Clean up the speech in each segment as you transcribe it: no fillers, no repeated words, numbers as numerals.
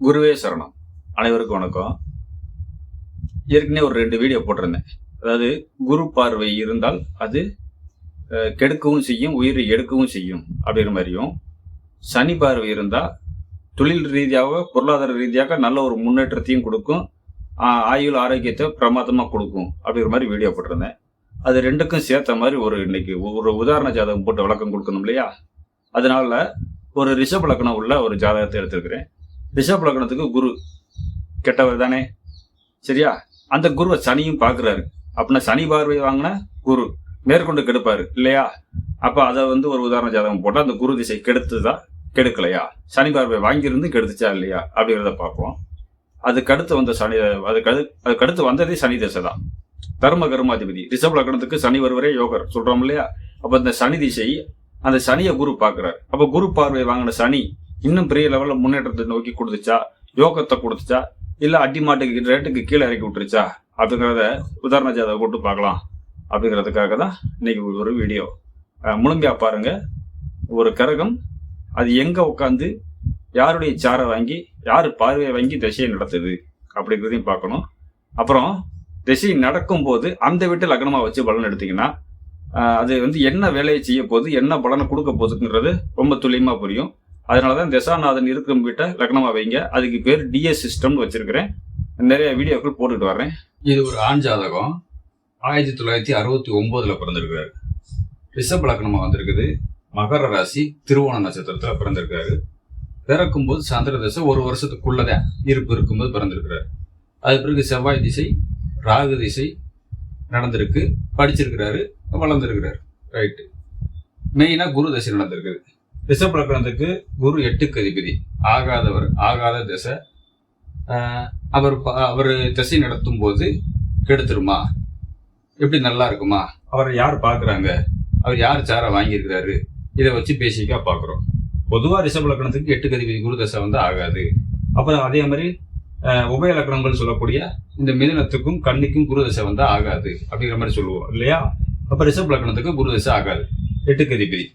குருவே சரணம். அனைவருக்கும் வணக்கம். ஏற்கனவே ஒரு 2 வீடியோ போட்டிருந்தேன். அதாவது குரு பார்வை இருந்தால் அது கெடுக்கவும் செய்யும், உயிரை எடுக்கவும் செய்யும் அப்படிங்கிற மாதிரியும், சனி பார்வை இருந்தால் தொழில் ரீதியாக பொருளாதார ரீதியாக நல்ல ஒரு முன்னேற்றத்தையும் கொடுக்கும், ஆயுள் ஆரோக்கியத்தை பிரமாதமாக கொடுக்கும் அப்படிங்கிற மாதிரி வீடியோ போட்டிருந்தேன். அது 2க்கும் சேர்த்த மாதிரி இன்னைக்கு ஒரு உதாரண ஜாதகம் போட்டு விளக்கம் கொடுக்கணும் இல்லையா? அதனால ஒரு ரிஷப லக்னம் உள்ள ஒரு ஜாதகத்தை எடுத்துருக்கிறேன். ரிஷப லக்னத்துக்கு குரு கெட்டவர் தானே, சரியா? அந்த குருவை சனியும் பார்க்குறாரு. அப்படின்னா சனி பார்வை வாங்கினா குரு மேற்கொண்டு கெடுப்பாரு இல்லையா? அப்போ அதை ஒரு உதாரண ஜாதகம் போட்டால் அந்த குரு திசை கெடுத்துதா கெடுக்கலையா, சனி பார்வை வாங்கியிருந்து கெடுத்துச்சா இல்லையா அப்படிங்கிறத பார்ப்போம். அதுக்கடுத்து வந்த சனி, அதுக்கடுத்து வந்ததே சனி திசை தான். தர்ம கர்மாதிபதி ரிஷப லக்னத்துக்கு சனி வருவரே யோகர் சொல்றோம் இல்லையா? அப்போ இந்த சனி திசை அந்த சனியை குரு பார்க்குறாரு. அப்போ குரு பார்வை வாங்கின சனி இன்னும் பெரிய லெவலில் முன்னேற்றத்தை நோக்கி கொடுத்துச்சா, யோகத்தை கொடுத்துச்சா, இல்லை அடி மாட்டுக்கு ரேட்டுக்கு கீழே இறக்கி விட்டுருச்சா அப்படிங்கிறத உதாரண ஜாதகம் போட்டு பார்க்கலாம் அப்படிங்கிறதுக்காக தான் இன்னைக்கு ஒரு வீடியோ. முழுமையாக பாருங்க. ஒரு கிரகம் அது எங்கே உட்காந்து யாருடைய சாரை வாங்கி யார் பார்வையை வாங்கி திசையை நடத்துது அப்படிங்கிறதையும் பார்க்கணும். அப்புறம் திசை நடக்கும்போது அந்த வீட்டு லக்னமாக வச்சு பலன் எடுத்தீங்கன்னா அது என்ன வேலையை செய்ய போகுது, என்ன பலனை கொடுக்க போகுதுங்கிறது ரொம்ப துல்லியமாக புரியும். அதனால தான் திசாநாதன் இருக்கும் வீட்டை லக்னமாக வைங்க. அதுக்கு பேர் டிஎஸ் சிஸ்டம்னு வச்சிருக்கிறேன். நிறைய வீடியோக்கள் போட்டுட்டு வர்றேன். இது ஒரு ஆண் ஜாதகம். 1969 பிறந்திருக்காரு. ரிஷப லக்னமாக வந்திருக்குது. மகர ராசி, திருவோண நட்சத்திரத்தில் பிறந்திருக்காரு. பிறக்கும்போது சந்திர திசை 1 வருஷத்துக்குள்ளதான் இருப்பு இருக்கும்போது பிறந்திருக்கிறார். அது பிறகு செவ்வாய் திசை, ராகு திசை நடந்திருக்கு. படிச்சிருக்கிறாரு, வளர்ந்துருக்கிறார். ரைட்டு. மெயினாக குரு திசை நடந்திருக்குது. ரிஷப லக்னத்துக்கு குரு 8க்கு அதிபதி. ஆகாத திசை. அவர் திசை நடத்தும் போது கெடுத்துருமா, எப்படி நல்லா இருக்குமா, அவரை யார் பார்க்குறாங்க, அவர் யார் சாரை வாங்கியிருக்கிறாரு, இதை வச்சு பேசிக்கா பார்க்குறோம். பொதுவாக ரிஷப லக்னத்துக்கு 8க்கு அதிபதி குரு தசை ஆகாது. அப்புறம் அதே மாதிரி உபய லக்னங்கள் சொல்லக்கூடிய இந்த மிதுனத்துக்கும் கன்னிக்கும் குரு தசை ஆகாது அப்படிங்கிற மாதிரி சொல்லுவோம் இல்லையா? அப்போ ரிஷப லக்னத்துக்கு குரு தசை ஆகாது. 8க்கு அதிபதி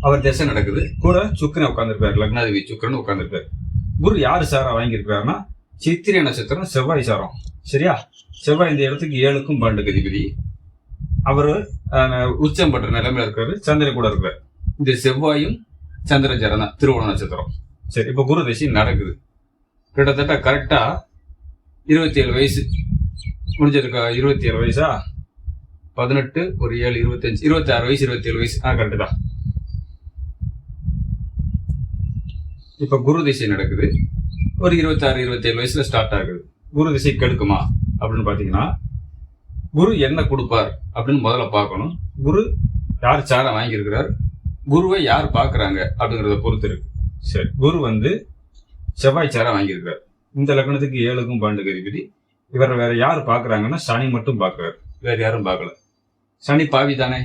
அவர் திசை நடக்குது. கூட சுக்கிரன் உட்காந்துருக்காரு, லக்னாதிபதி சுக்கிரன் உட்காந்துருக்காரு. குரு யார் சாரா வாங்கியிருக்கிறாருன்னா சித்திரை நட்சத்திரம் செவ்வாய் சாரம், சரியா? செவ்வாய் இந்த இடத்துக்கு 7க்கும் 12க்கு அதிபதி. அவர் உச்சம் பெற்ற நிலைமையில இருக்காரு. சந்திரன் கூட இருக்காரு. இந்த செவ்வாயும் சந்திர சாரம் தான், திருவோண நட்சத்திரம். சரி, இப்போ குரு திசை நடக்குது. கிட்டத்தட்ட கரெக்டா 27 வயசு முடிஞ்சிருக்கா? 27 வயசா? 18 ஒரு 7 25 26 வயசு 27 வயசு. கரெக்டு தான். இப்ப குரு திசை நடக்குது. ஒரு 26 27 வயசுல ஸ்டார்ட் ஆகுது. குரு திசை கெடுக்குமா அப்படின்னு பாத்தீங்கன்னா, குரு என்ன கொடுப்பார் அப்படின்னு முதல்ல பார்க்கணும். குரு யார் சாரை வாங்கியிருக்கிறார், குருவை யார் பாக்குறாங்க அப்படிங்கறத பொறுத்து இருக்கு. சரி, குரு செவ்வாய் சாரை வாங்கியிருக்கிறார். இந்த லக்னத்துக்கு 7க்கும் 12க்கு அதிபதி. இவரை வேற யார் பாக்குறாங்கன்னா சனி மட்டும் பாக்குறாரு, வேற யாரும் பார்க்கல. சனி பாவி தானே.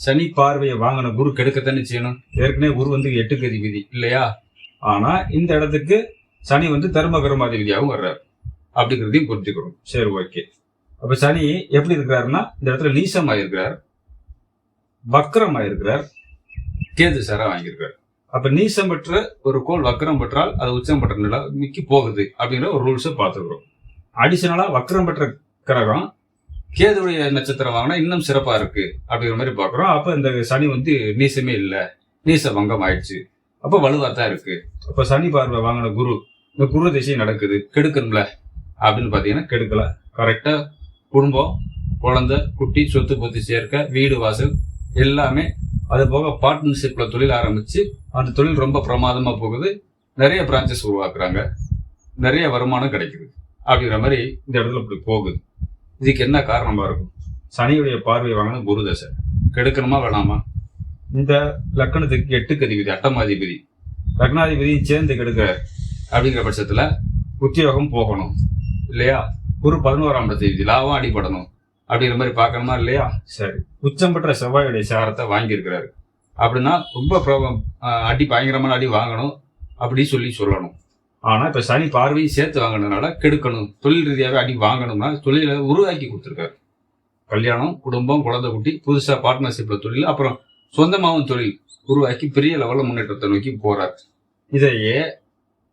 சனி பார்வையை வாங்கின குரு கெடுக்கத்தானே செய்யணும். ஏற்கனவே குரு 8க்கு அதிபதி இல்லையா? ஆனா இந்த இடத்துக்கு சனி தர்ம கர்மாதிபதியாகவும் வர்றாரு அப்படிங்கிறதையும் புரிஞ்சுக்கிறோம். சரி, ஓகே. அப்ப சனி எப்படி இருக்கிறாருன்னா இந்த இடத்துல நீசம் ஆயிருக்கிறார், வக்ரம் ஆயிருக்கிறார், கேது சாரா வாங்கியிருக்காரு. அப்ப நீசம் பெற்ற ஒரு கோள் வக்ரம் பெற்றால் அது உச்சம் பெற்ற நிலைமைக்கு போகுது அப்படிங்கிற ஒரு ரூல்ஸை பார்த்துக்கிறோம். அடிஷனலா வக்ரம் பெற்ற கிரகம் கேதுடைய நட்சத்திரம் வாங்கினா இன்னும் சிறப்பா இருக்கு அப்படிங்கிற மாதிரி பாக்குறோம். அப்ப இந்த சனி நீசமே இல்லை, நீச பங்கம் ஆயிடுச்சு. அப்ப வலுவாத்தான் இருக்கு. அப்ப சனி பார்வை வாங்கின குரு, இந்த குரு திசை நடக்குது, கெடுக்கணும்ல அப்படின்னு பாத்தீங்கன்னா கெடுக்கல. கரெக்டா குடும்பம், குழந்தை, குட்டி, சொத்து பொத்து சேர்க்க, வீடு வாசல் எல்லாமே, அது போக பார்ட்னர்ஷிப்ல தொழில் ஆரம்பிச்சு அந்த தொழில் ரொம்ப பிரமாதமா போகுது. நிறைய பிரான்சஸ் உருவாக்குறாங்க, நிறைய வருமானம் கிடைக்குது அப்படிங்கிற மாதிரி இந்த இடத்துல இப்படி போகுது. இதுக்கு என்ன காரணமா இருக்கும்? சனியுடைய பார்வை வாங்கின குரு தசை கெடுக்கணுமா வேணாமா? இந்த லக்னத்துக்கு 8க்கு அதிபதி அட்டமாதிபதி, லக்னாதிபதியும் சேர்ந்து கெடுக்க அப்படிங்கிற பட்சத்துல உத்தியோகம் போகணும் இல்லையா? குரு 11ஆம் அதிபதி, லாபம் அடிபடணும் அப்படிங்கிற மாதிரி பார்க்கணுமா இல்லையா? சரி, உச்சம் பெற்ற செவ்வாயுடைய சாரத்தை வாங்கியிருக்கிறாரு அப்படின்னா ரொம்ப பயங்கரமான அடி வாங்கணும் அப்படின்னு சொல்லணும். ஆனா இப்ப சனி பார்வையும் சேர்த்து வாங்கினதுனால கெடுக்கணும், தொழில் ரீதியாவே அடி வாங்கணும்னா தொழிலை உருவாக்கி கொடுத்துருக்காரு. கல்யாணம், குடும்பம், குழந்தை குட்டி, புதுசா பார்ட்னர்ஷிப்ல தொழில், அப்புறம் சொந்தமாகவும் தொழில் உருவாக்கி பெரிய லெவலில் முன்னேற்றத்தை நோக்கி போறார். இதையே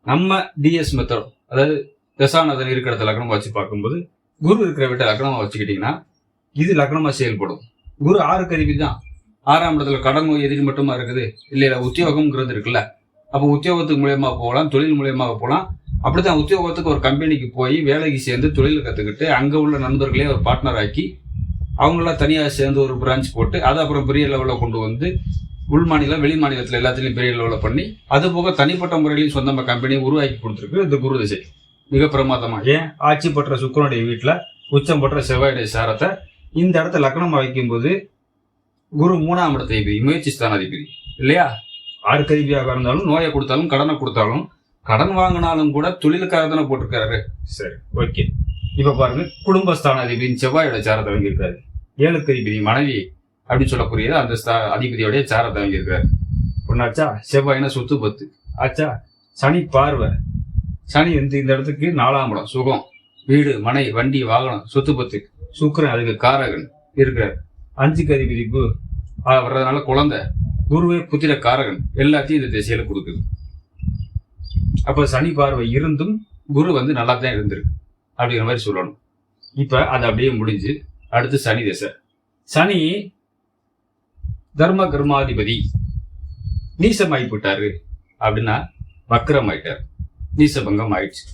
நம்ம டிஎஸ் மெத்தட், அதாவது தசாநாதன் இருக்கிற இடத்துல லக்னமா வச்சு பார்க்கும்போது குரு இருக்கிற வீட்டை லக்னமா வச்சுக்கிட்டீங்கன்னா இது லக்னமா செயல்படும். குரு 6க்கு அதிபதி தான். 6ஆம் இடத்துல கடன் நோய் எதிரி மட்டுமா இருக்குது இல்லையா? உத்தியோகம்ங்கிறது இருக்குல்ல. அப்போ உத்தியோகத்துக்கு மூலியமா போகலாம், தொழில் மூலியமாக போகலாம். அப்படித்தான் உத்தியோகத்துக்கு ஒரு கம்பெனிக்கு போய் வேலைக்கு சேர்ந்து தொழில் கற்றுக்கிட்டு அங்கே உள்ள நண்பர்களே ஒரு பார்ட்னர் ஆக்கி அவங்களாம் தனியாக சேர்ந்து ஒரு பிரான்ச் போட்டு அதை அப்புறம் பெரிய லெவலில் கொண்டு வந்து உள் மாநிலம் வெளி மாநிலத்தில் எல்லாத்துலேயும் பெரிய லெவலில் பண்ணி அது போக தனிப்பட்ட முறையிலையும் சொந்தமாக கம்பெனியை உருவாக்கி கொடுத்துருக்கு இந்த குரு திசை. மிக பிரமாதமாக. ஏன் ஆட்சி பெற்ற சுக்கிரனுடைய வீட்டில் உச்சம் பெற்ற செவ்வாயுடைய சாரத்தை இந்த இடத்த லக்னமாக வைக்கும்போது குரு 3ஆம் இடத்த அதிபதி, முயற்சி ஸ்தான அதிபதி இல்லையா? 6க்கு அதிபதியாக இருந்தாலும் நோயை கொடுத்தாலும் கடனை கொடுத்தாலும் கடன் வாங்கினாலும் கூட தொழிலுக்காக தானே போட்டிருக்காரு. சரி, ஓகே. இப்ப பாருங்க, குடும்பஸ்தான அதிபதி செவ்வாயோட சாரத்தை வாங்கியிருக்காரு. 7க்கு அதிபதி மனைவி அப்படின்னு சொல்லக்கூடிய அந்த அதிபதியோடைய சாரத்தை வாங்கியிருக்காரு. ஒன்னாச்சா? செவ்வாயினா சொத்து பத்து ஆச்சா? சனி பார்வை. சனி வந்து இந்த இடத்துக்கு 4ஆம் இடம், சுகம், வீடு, மனை, வண்டி, வாகனம், சொத்து பத்து. சுக்கிரன் அதுக்கு காரகன் இருக்கிறார். 5க்கு அதிபதி குரு வர்றதுனால குழந்தை, குருவே புத்திர காரகன், எல்லாத்தையும் இந்த திசையில கொடுக்குது. அப்ப சனி பார்வை இருந்தும் குரு வந்து நல்லா தான் இருந்திருக்கு அப்படிங்கிற மாதிரி சொல்லணும். இப்ப அது அப்படியே முடிஞ்சு அடுத்து சனி திசை. சனி தர்ம கர்மாதிபதி நீசமாயி போட்டாரு அப்படின்னா வக்ரம் ஆயிட்டார், நீசபங்கம் ஆயிடுச்சு.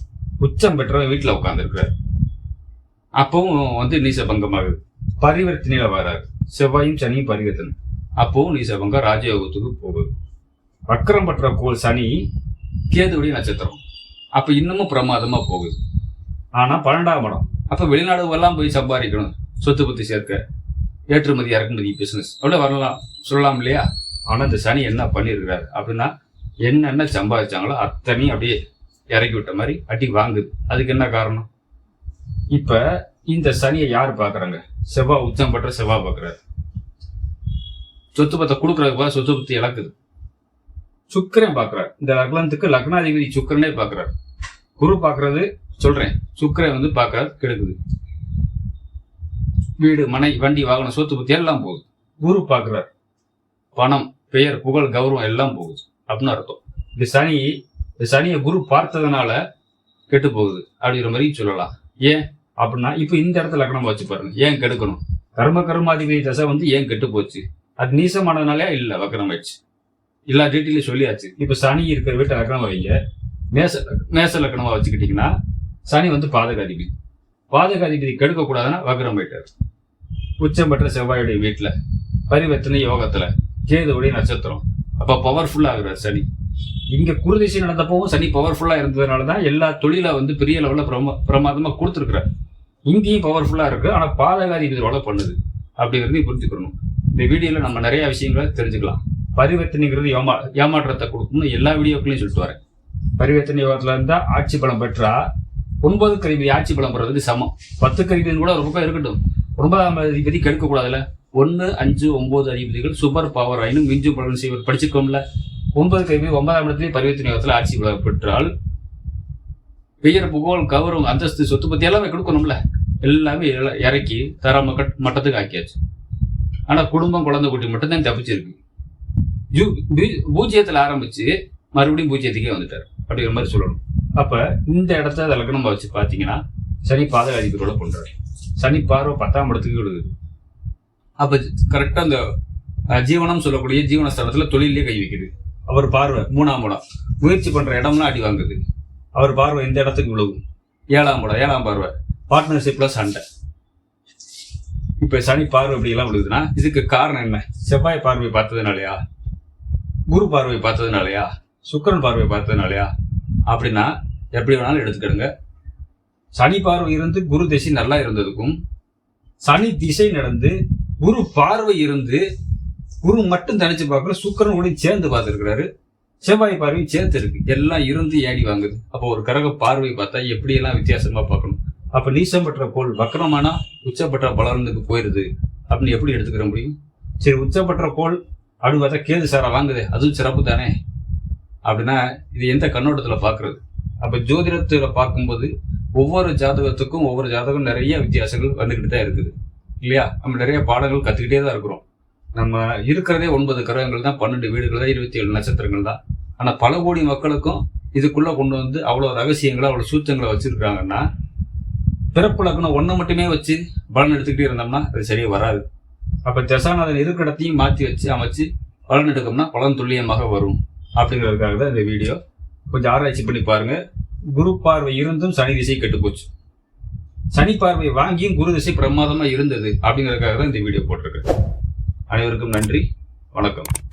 உச்சம் பெற்றவன் வீட்டுல உட்கார்ந்துருக்கிறார், அப்பவும் வந்து நீசபங்கம் ஆகுது. பரிவர்த்தனையில வராரு, செவ்வாயும் சனியும் பரிவர்த்தனை, அப்பவும் நீசபங்கம் ராஜயோகத்துக்கு போகுது. வக்ரம் பெற்ற கோள் சனி கேதுவுடைய நட்சத்திரம், அப்ப இன்னமும் பிரமாதமா போகுது. ஆனா 12ஆம் இடம், அப்ப வெளிநாடுகள்லாம் போய் சம்பாதிக்கணும், சொத்து பத்தி சேர்க்க, ஏற்றுமதி இறக்குமதி பிசினஸ் அவ்வளவு வரலாம் சொல்லலாம் இல்லையா? ஆனா இந்த சனி என்ன பண்ணிருக்கிறாரு அப்படின்னா என்னென்ன சம்பாதிச்சாங்களோ அத்தனையும் அப்படியே இறக்கி விட்ட மாதிரி அடி வாங்குது. அதுக்கு என்ன காரணம்? இப்ப இந்த சனியை யாரு பாக்குறாங்க? செவ்வாய், உச்சம் பெற்ற செவ்வாய் பாக்குறாரு. சொத்து பத்தை கொடுக்கறதுக்கு சொத்து பத்தி இழக்குது. சுக்கிரன் பாக்குறாரு, இந்த லக்னத்துக்கு லக்னாதிபதி சுக்கிரனே பாக்குறாரு. குரு பாக்குறது சொல்றேன், சுக்கிரன் வந்து பாக்குறது கெடுக்குது. வீடு, மனை, வண்டி, வாகனம், சொத்து பத்தி எல்லாம் போகுது. குரு பாக்குறாரு, பணம், பெயர், புகழ், கௌரவம் எல்லாம் போகுது அப்படின்னு அர்த்தம். இந்த சனியை குரு பார்த்ததுனால கெட்டு போகுது அப்படிங்கிற மாதிரி சொல்லலாம். ஏன் அப்படின்னா இப்ப இந்த இடத்துல லக்னம் வச்சு பாருங்க, ஏன் கெடுக்கணும்? கர்மாதிபதி தசை வந்து ஏன் கெட்டு போச்சு? அது நீசமானதுனாலே இல்ல, வக்ரம் ஆயிடுச்சு. எல்லா டீட்டெயிலும் சொல்லியாச்சு. இப்ப சனி இருக்கிற வீட்டை லக்னமா வைங்க. மேச லக்னமா வச்சுக்கிட்டீங்கன்னா சனி வந்து பாதகாதிபதி கெடுக்க கூடாதுன்னா வக்ரம் ஆயிட்டாரு. உச்சம் பெற்ற செவ்வாயுடைய வீட்டுல, பரிவர்த்தனை யோகத்துல, கேதுவுடைய நட்சத்திரம், அப்ப பவர்ஃபுல்லா ஆகுறாரு சனி. இங்க குருதிசை நடந்தப்பவும் சனி பவர்ஃபுல்லா இருந்ததுனாலதான் எல்லா தொழில வந்து பெரிய லெவல்ல பிரமாதமா கொடுத்துருக்கிறார். இங்கேயும் பவர்ஃபுல்லா இருக்கு, ஆனா பாதகாதிபதியோட பண்ணுது அப்படிங்கிறதையும் புரிஞ்சுக்கணும். இந்த வீடியோல நம்ம நிறைய விஷயங்களை தெரிஞ்சுக்கலாம். பரிவர்த்தனைங்கிறது ஏமாற்றத்தை கொடுக்கும்னு எல்லா வீடியோக்களையும் சொல்லிட்டு வரேன். பரிவர்த்தனை யோகத்துல இருந்தா ஆட்சி பலம் பெற்றா 9க்கு அதிபதி ஆட்சி பலம் பெறதுக்கு சமம். 10க்கு அதிபதி கூட ஒரு பக்கம் இருக்கட்டும், 9ஆம் அதிபதி கெடுக்க கூடாதுல. 1, 5, 9 அதிபதிகள் சூப்பர் பவர் ஆயினும் மிஞ்சும் பலன் செய்வது படிச்சிருக்கோம்ல. 9க்கு அதிபதி 9ஆம் இடத்துல பரிவர்த்தனை யோகத்துல ஆட்சி பலம் பெற்றால் பெயர், புகழ், கௌரவம், அந்தஸ்து, சொத்து பத்தி எல்லாமே கொடுக்கணும்ல. எல்லாமே இறக்கி தர மட்டத்துக்கு ஆக்கியாச்சு. ஆனா குடும்பம், குழந்தை குட்டி மட்டும்தான் தப்பிச்சிருக்கு. பூஜ்ஜியத்துல ஆரம்பிச்சு மறுபடியும் பூஜ்ஜியத்துக்கே வந்துட்டாரு அப்படிங்கிற மாதிரி சொல்லணும். அப்ப இந்த இடத்த லக்னமா வச்சு பாத்தீங்கன்னா சனி பாதகாதிபதியோட பண்றாரு. சனி பார்வை 10ஆம் இடத்துக்கு விடுது. அப்ப கரெக்டா அந்த ஜீவனம் சொல்லக்கூடிய ஜீவனஸ்தானத்துல தொழிலே கை வைக்குது. அவர் பார்வை 3ஆம் இடம், முயற்சி பண்ற இடம்லாம் அடி வாங்குது. அவர் பார்வை இந்த இடத்துக்கு விழுகும். 7ஆம் இடம், 7ஆம் பார்வை, பார்ட்னர்ஷிப்ல சண்டை. இப்ப சனி பார்வை இப்படி எல்லாம் விழுகுதுன்னா இதுக்கு காரணம் என்ன? செவ்வாய் பார்வை பார்த்ததுனாலயா, குரு பார்வை பார்த்ததுனாலயா, சுக்கிரன் பார்வை பார்த்ததுனாலயா அப்படின்னா எப்படி வேணாலும் எடுத்துக்கிடுங்க. சனி பார்வை இருந்து குரு திசை நல்லா இருந்ததுக்கும், சனி திசை நடந்து குரு பார்வை இருந்து குரு மட்டும் தனிச்சு பார்க்கல, சுக்கிரன் கூட சேர்ந்து பார்த்துருக்கிறாரு, செவ்வாய் பார்வையும் சேர்த்து இருக்கு, எல்லாம் இருந்து ஏடி வாங்குது. அப்போ ஒரு கிரக பார்வை பார்த்தா எப்படி எல்லாம் வித்தியாசமா பார்க்கணும். அப்ப நீசம் பெற்ற கோள் வக்ரமானா உச்சப்பட்ட பலனுக்கு போயிருது அப்படின்னு எப்படி எடுத்துக்கிற முடியும்? சரி, உச்சப்பட்ட கோள் அப்படின்னு பார்த்தா கேது சாரா வாங்குது, அதுவும் சிறப்பு தானே அப்படின்னா இது எந்த கண்ணோட்டத்துல பாக்குறது? அப்ப ஜோதிடத்துல பார்க்கும்போது ஒவ்வொரு ஜாதகத்துக்கும் ஒவ்வொரு ஜாதகம் நிறைய வித்தியாசங்கள் வந்துகிட்டு தான் இருக்குது இல்லையா? நம்ம நிறைய பாடங்கள் கத்துக்கிட்டே தான் இருக்கிறோம். நம்ம இருக்கிறதே 9 கிரகங்கள் தான், 12 வீடுகள் தான், 27 நட்சத்திரங்கள் தான். ஆனா பல கோடி மக்களுக்கும் இதுக்குள்ள கொண்டு வந்து அவ்வளவு ரகசியங்களை அவ்வளவு சூச்சங்களை வச்சிருக்காங்கன்னா, பிறப்பு லக்னம் ஒன்றை மட்டுமே வச்சு பலன் எடுத்துக்கிட்டே இருந்தோம்னா அது சரியா வராது. அப்ப தசாநாதன் இருக்கிற இடத்தையும் மாற்றி வச்சு அமைச்சு பலன் எடுக்கணும்னா பலன் துல்லியமாக வரும். அப்படிங்கிறதுக்காக தான் இந்த வீடியோ. கொஞ்சம் ஆராய்ச்சி பண்ணி பாருங்க. குரு பார்வை இருந்தும் சனி திசை கெட்டு போச்சு, சனி பார்வை வாங்கியும் குரு திசை பிரமாதமா இருந்தது. அப்படிங்கிறதுக்காக தான் இந்த வீடியோ போட்டிருக்கேன். அனைவருக்கும் நன்றி, வணக்கம்.